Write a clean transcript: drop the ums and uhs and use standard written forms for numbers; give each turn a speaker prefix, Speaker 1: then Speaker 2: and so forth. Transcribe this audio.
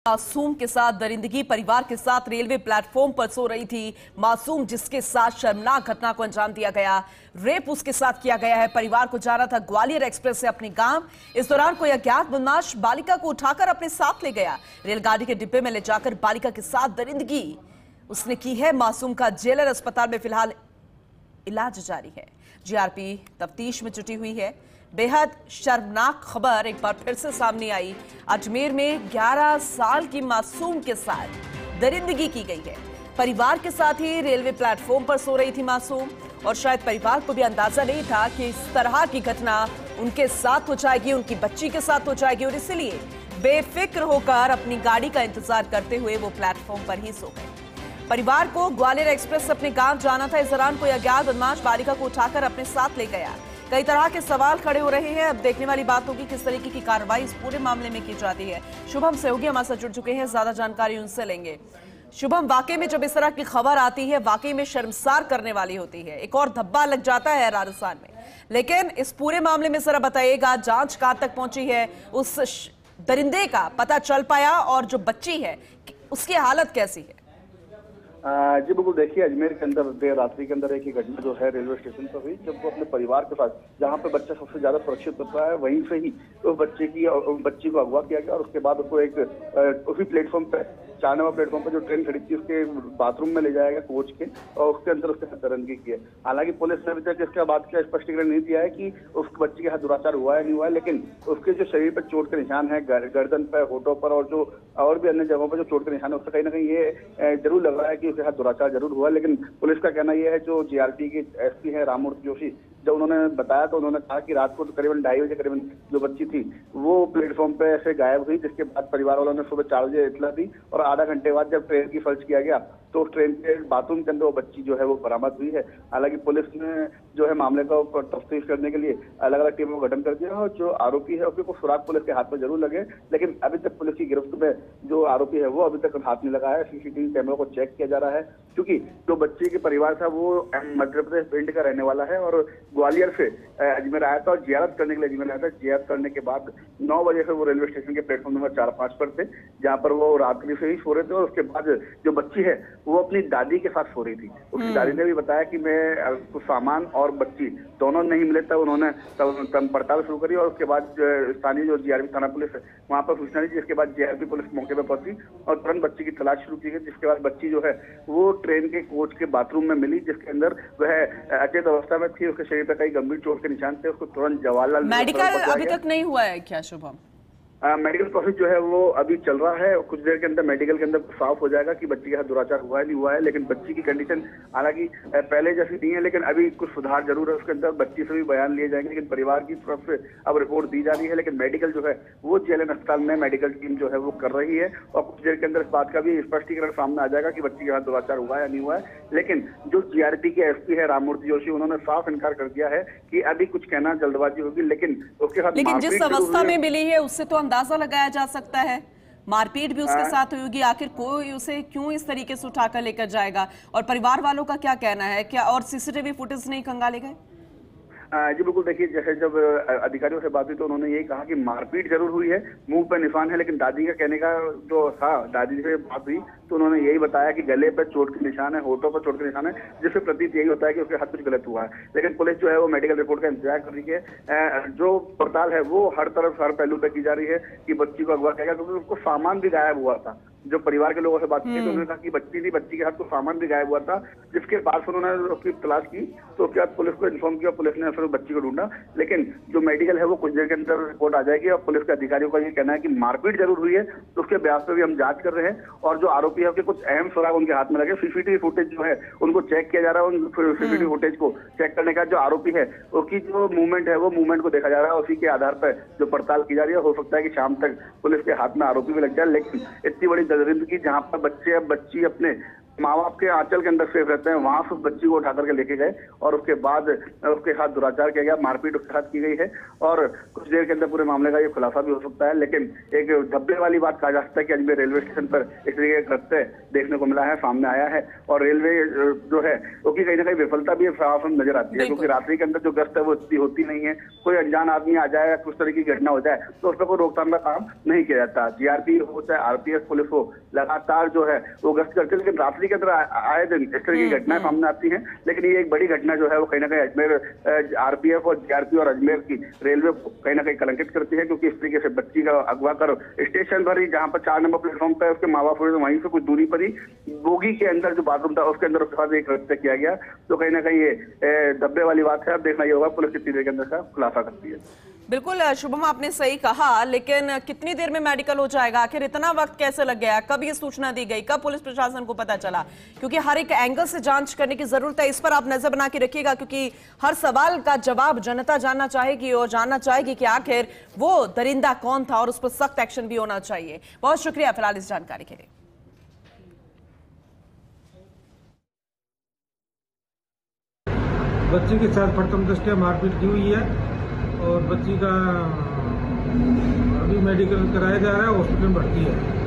Speaker 1: मासूम के साथ दरिंदगी। परिवार के साथ रेलवे प्लेटफॉर्म पर सो रही थी मासूम, जिसके साथ शर्मनाक घटना को अंजाम दिया गया। रेप उसके साथ किया गया है। परिवार को जाना था ग्वालियर एक्सप्रेस से अपने गांव। इस दौरान कोई अज्ञात बदमाश बालिका को उठाकर अपने साथ ले गया। रेलगाड़ी के डिब्बे में ले जाकर बालिका के साथ दरिंदगी उसने की है। मासूम का जेलर अस्पताल में फिलहाल इलाज जारी है। जीआरपी तफ्तीश में जुटी हुई है। बेहद शर्मनाक खबर एक बार फिर से सामने आई। अजमेर में 11 साल की मासूम के साथ दरिंदगी की गई है। परिवार के साथ ही रेलवे प्लेटफॉर्म पर सो रही थी मासूम, और शायद परिवार को भी अंदाजा नहीं था कि इस तरह की घटना उनके साथ हो जाएगी, उनकी बच्ची के साथ हो जाएगी, और इसीलिए बेफिक्र होकर अपनी गाड़ी का इंतजार करते हुए वो प्लेटफॉर्म पर ही सो गए। परिवार को ग्वालियर एक्सप्रेस से अपने गांव जाना था। इस दौरान कोई अज्ञात बदमाश बालिका को उठाकर अपने साथ ले गया। कई तरह के सवाल खड़े हो रहे हैं। अब देखने वाली बात होगी किस तरीके की कार्रवाई इस पूरे मामले में की जाती है। शुभम सहयोगी हमारे साथ जुड़ चुके हैं, ज्यादा जानकारी उनसे लेंगे। शुभम, वाकई में जब इस तरह की खबर आती है वाकई में शर्मसार करने वाली होती है। एक और धब्बा लग जाता है राजस्थान में, लेकिन इस पूरे मामले में जरा बताइएगा, जांच कहां तक पहुंची है, उस दरिंदे का पता चल पाया, और जो बच्ची है उसकी हालत कैसी है?
Speaker 2: जी बिल्कुल, देखिए अजमेर के अंदर देर रात्रि के अंदर एक ही घटना जो है रेलवे स्टेशन पर हुई, जब वो अपने परिवार के साथ, जहां पर बच्चा सबसे ज्यादा सुरक्षित होता है, वहीं से ही तो बच्ची को अगवा किया गया, और उसके बाद उसको एक उसी प्लेटफॉर्म पे 4 नंबर प्लेटफॉर्म पर जो ट्रेन खड़ी थी उसके बाथरूम में ले जाया गया कोच के, और उसके अंदर उसके साथ दरिंदगी की है। हालांकि पुलिस ने अभी तक इसके बाद का स्पष्टीकरण नहीं दिया है कि उस बच्ची के साथ दुराचार हुआ है नहीं हुआ है, लेकिन उसके जो शरीर पर चोट के निशान है, गर्दन पर, होठों पर, और भी अन्य जगहों पर जो चोट के निशान है, उससे कहीं ना कहीं ये जरूर लग रहा है कि उसके साथ दुराचार जरूर हुआ। लेकिन पुलिस का कहना यह है, जो जीआरपी की एसपी है राममूर्ति जोशी, जब उन्होंने बताया तो उन्होंने कहा कि रात को करीबन 2:30 बजे करीबन जो बच्ची थी वो प्लेटफॉर्म पे ऐसे गायब हुई, जिसके बाद परिवार वालों ने सुबह 4 बजे इतला दी, और आधा घंटे बाद जब ट्रेन की सर्च किया गया तो उस ट्रेन के बाथरूम के अंदर वो बच्ची जो है वो बरामद हुई है। हालांकि पुलिस ने जो है मामले का तफ्तीश करने के लिए अलग अलग टीमों का गठन कर दिया, और जो आरोपी है उसके को सुराग पुलिस के हाथ में जरूर लगे, लेकिन अभी तक पुलिस की गिरफ्त में जो आरोपी है वो अभी तक हाथ नहीं लगा है। सीसीटीवी कैमरों को चेक किया जा रहा है, क्योंकि जो बच्ची के परिवार था वो मध्य प्रदेश भिंड का रहने वाला है, और ग्वालियर से अजमेर आया था और जियारत करने के लिए अजमेर आया था। जियारत करने के बाद 9 बजे से वो रेलवे स्टेशन के प्लेटफॉर्म नंबर 4-5 पर थे, जहाँ पर वो रात्रि से ही सो रहे थे, और उसके बाद जो बच्ची है वो अपनी दादी के साथ सो रही थी। उसकी दादी ने भी बताया कि मैं कुछ सामान और बच्ची दोनों नहीं मिले, तब उन्होंने तब पड़ताल शुरू करी, और उसके बाद स्थानीय जो जीआरपी थाना पुलिस है वहां पर सूचना दी, जिसके बाद जीआरपी पुलिस मौके पर पहुंची और तुरंत बच्ची की तलाश शुरू की गई। जिसके बाद बच्ची जो है वो ट्रेन के कोच के बाथरूम में मिली, जिसके अंदर वह अचेत अवस्था में थी। उसके शरीर पर कई गंभीर चोट के निशान थे। उसको तुरंत जवाहरलाल
Speaker 1: मेडिकल अभी तक नहीं हुआ है क्या शुभम?
Speaker 2: मेडिकल प्रोसेस जो है वो अभी चल रहा है। कुछ देर के अंदर मेडिकल के अंदर साफ हो जाएगा कि बच्ची के साथ दुराचार हुआ है नहीं हुआ है, लेकिन बच्ची की कंडीशन हालांकि पहले जैसी नहीं है, लेकिन अभी कुछ सुधार जरूर है उसके अंदर। बच्ची से भी बयान लिए जाएंगे, लेकिन परिवार की तरफ से अब रिपोर्ट दी जा रही है, लेकिन मेडिकल जो है वो जेएलएन अस्पताल में मेडिकल टीम जो है वो कर रही है, और कुछ देर के अंदर इस बात का भी स्पष्टीकरण सामने आ जाएगा कि बच्ची के साथ दुराचार हुआ है या नहीं हुआ है। लेकिन जो जीआरपी के एसपी है राममूर्ति जोशी, उन्होंने साफ इनकार कर दिया है कि अभी कुछ कहना जल्दबाजी होगी, लेकिन उसके साथ
Speaker 1: जिस अवस्था में मिली है उससे तो अंदाजा लगाया जा सकता है मारपीट भी उसके साथ हुई होगी। आखिर कोई उसे क्यों इस तरीके से उठाकर लेकर जाएगा? और परिवार वालों का क्या कहना है, क्या और सीसीटीवी फुटेज नहीं खंगाले गए?
Speaker 2: जी बिल्कुल, देखिए जैसे जब अधिकारियों से बात हुई तो उन्होंने यही कहा कि मारपीट जरूर हुई है, मुंह पर निशान है, लेकिन दादी का कहने का जो था, दादी से बात हुई तो उन्होंने यही बताया कि गले पर चोट के निशान है, होठों पर चोट के निशान है, जिससे प्रतीत यही होता है कि उसके हाथ कुछ गलत हुआ है। लेकिन पुलिस जो है वो मेडिकल रिपोर्ट का इंतजार कर रही है। जो पड़ताल है वो हर तरफ हर पहलू पे की जा रही है कि बच्ची को अगवा किया गया, क्योंकि उसको सामान भी गायब हुआ था। जो परिवार के लोगों से बात की तो उन्होंने कहा कि बच्ची थी, बच्ची के हाथ को सामान भी गायब हुआ था, जिसके बाद फिर उन्होंने उसकी तलाश की तो उसके बाद पुलिस को इन्फॉर्म किया, पुलिस ने फिर बच्ची को ढूंढा। लेकिन जो मेडिकल है वो कुछ देर के अंदर रिपोर्ट आ जाएगी, और पुलिस के अधिकारियों का ये कहना है कि मारपीट जरूर हुई है, तो उसके ब्याज पे भी हम जांच कर रहे हैं, और जो आरोपी है उसके कुछ अहम सुराग उनके हाथ में लगे। सीसीटीवी फुटेज जो है उनको चेक किया जा रहा है, उन सीसीटीवी फुटेज को चेक करने का जो आरोपी है उसकी जो मूवमेंट है वो मूवमेंट को देखा जा रहा है, उसी के आधार पर जो पड़ताल की जा रही है। हो सकता है कि शाम तक पुलिस के हाथ में आरोपी भी लग जाए, लेकिन इतनी बड़ी दरिंदगी जहां पर बच्ची अपने माँ बाप के आंचल के अंदर सेफ रहते हैं, वहां से उस बच्ची को उठा करके लेके गए और उसके बाद उसके साथ दुराचार किया गया, मारपीट उसके साथ की गई है और कुछ देर के अंदर पूरे मामले का ये खुलासा भी हो सकता है। लेकिन एक धब्बे वाली बात कहा जा सकता है कि अजमेर रेलवे स्टेशन पर इस तरीके का कृत्य देखने को मिला है, सामने आया है और रेलवे जो है उसकी कहीं ना कहीं विफलता भी साफ नजर आती है, क्योंकि रात्रि के अंदर जो गश्त है वो इतनी होती नहीं है। कोई अनजान आदमी आ जाए या कुछ तरह की घटना हो जाए तो उस पर कोई रोकथाम का काम नहीं किया जाता। जीआरपी हो चाहे आरपीएफ पुलिस हो, लगातार जो है वो गश्त करते हैं, लेकिन रात्रि के अंदर आए दिन इस तरह की घटनाएं सामने आती हैं। लेकिन ये एक बड़ी घटना जो है वो कहीं ना कहीं अजमेर आरपीएफ और जीआरपी और अजमेर की रेलवे को कहीं ना कहीं कलंकित करती है, क्योंकि इस तरीके से बच्ची का अगवा कर स्टेशन पर ही, जहां पर 4 नंबर प्लेटफॉर्म पर उसके माँ बाप वहीं से कुछ दूरी पर ही बोगी के अंदर जो बाथरूम था उसके अंदर उसके साथ एक कृत्य किया गया। तो कहीं ना कहीं ये धब्बे वाली बात है। अब देखना ये होगा पुलिस कितनी देर के अंदर का खुलासा करती है।
Speaker 1: बिल्कुल शुभम, आपने सही कहा, लेकिन कितनी देर में मेडिकल हो जाएगा? आखिर इतना वक्त कैसे लग गया? कब ये सूचना दी गई? कब पुलिस प्रशासन को पता चला? क्योंकि हर एक एंगल से जांच करने की जरूरत है। इस पर आप नजर बना के रखिएगा, क्योंकि हर सवाल का जवाब जनता जानना चाहेगी और जानना चाहेगी कि आखिर वो दरिंदा कौन था और उस पर सख्त एक्शन भी होना चाहिए। बहुत शुक्रिया फिलहाल इस जानकारी के लिए।
Speaker 3: बच्ची के साथ प्रथम दृष्टया मारपीट की हुई है और बच्ची का अभी मेडिकल कराया जा रहा है, हॉस्पिटल में भर्ती है।